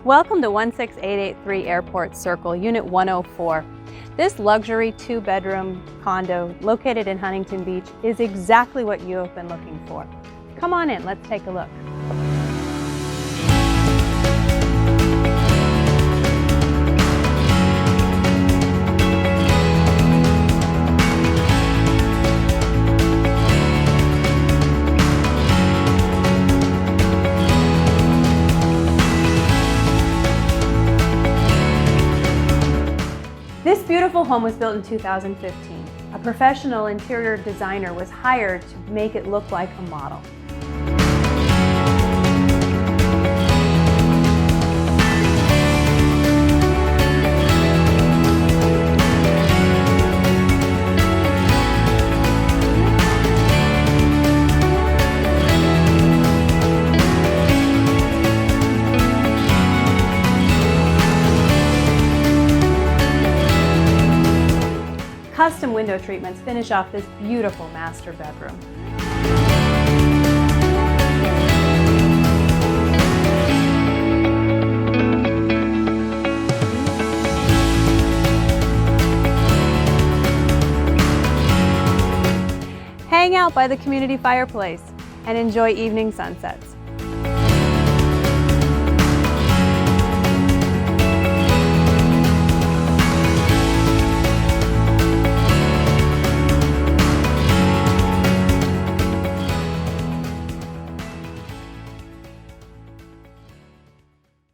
Welcome to 16883 Airport Cir, Unit 104. This luxury 2-bedroom condo located in Huntington Beach is exactly what you have been looking for. Come on in, let's take a look. This beautiful home was built in 2015. A professional interior designer was hired to make it look like a model. Custom window treatments finish off this beautiful master bedroom. Hang out by the community fireplace and enjoy evening sunsets.